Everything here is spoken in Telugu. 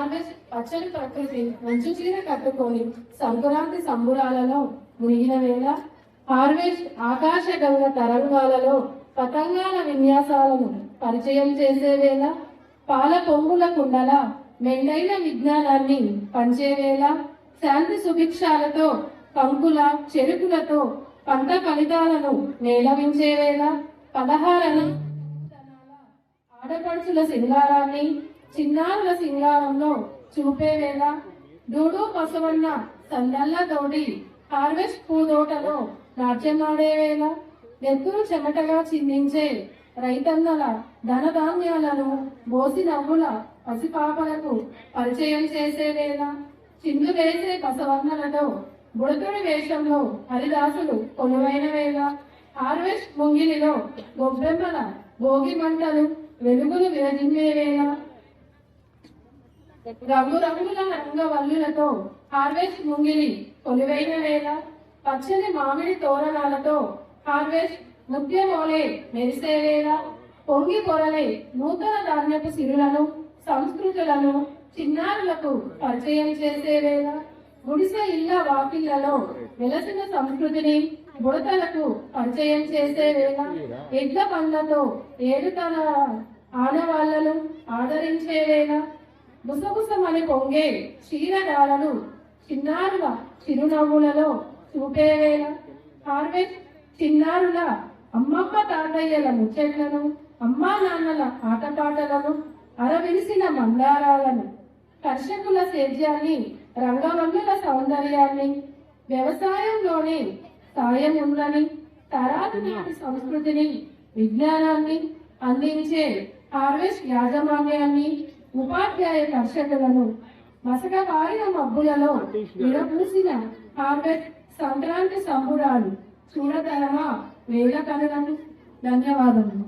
హార్వెస్ట్ పచ్చని ప్రకృతి మంచు చీర కట్టుకొని సంక్రాంతి సంబురాలలో మునిగిన వేళ, హార్వెస్ట్ ఆకాశ గంగ తరంగాలలో పతంగాల విన్యాసాలను పరిచయం చేసే వేళ, పాల పొంగుల కుండల మెండైన విజ్ఞానాన్ని పంచే వేళ, శాంతి సుభిక్షాలతో కంకుల చెరుకులతో పంట ఫలితాలను మేళవించే వేళ, పదహారన ఆడపడుచుల సింగారాన్ని చిన్నారుల సింగారంలో చూపే వేళ, డూడు పసువన్న సందళ్ళతోటి హార్వెస్ట్ పూదోటలో నాట్యమాడే వేళ, నెత్తురు చెమటగా చిందించే రైతన్నల ధనధాన్యాలను బోసి నవ్వుల పసిపాపలకు పరిచయం చేసే వేళ, చిందు వేసే బసవన్నలతో బుడతుడి వేషంలో హరిదాసులు కొలువైన వేళ, హార్వెస్ట్ ముంగిలిలో గొబ్బెమ్మల భోగి మంటలు వెలుగులు విరజిమ్మే వేళ, రంగురంగుల రంగవల్లులతో హార్వెస్ట్ ముంగిలి కొలువైన వేళ, పచ్చని మామిడి తోరణాలతో హార్వెస్ట్ ముత్యమోలే మెరిసే వేళ, పొంగి పొరలే నూతన ధాన్యపు సిరులను సంస్కృతులను చిన్నారులకు పరిచయం చేసే వేళ, గుడిసె ఇళ్ల వాకిళ్లలో వెలసిన సంస్కృతిని బుడతలకు పరిచయం చేసే వేళ, ఎడ్ల పండ్లతో ఏడుతన ఆనవాళ్లను ఆదరించే వేళ, గుసగుసమని పొంగే క్షీరధారలు చిన్నారుల చిరునవ్వులలో చూపే వేళ, హార్వెస్ట్ చిన్నారుల అమ్మమ్మ తాతయ్యల ముచ్చట్లను అమ్మా నాన్నల ఆటపాటలను అరవిరిసిన మందారాలను కర్షకుల సేద్యాన్ని రంగవల్లుల సౌందర్యాన్ని వ్యవసాయంలోనే సాయం ఉందని తరాల నాటి సంస్కృతిని విజ్ఞానాన్ని అందించే హార్వెస్ట్ యాజమాన్యాన్ని ఉపాధ్యాయ కర్షకులను మసక కారిన మబ్బులలో విరపూసిన హార్వెస్ట్ సంక్రాంతి సంబురాలు చూడతరమా వేల కనులను. ధన్యవాదములు.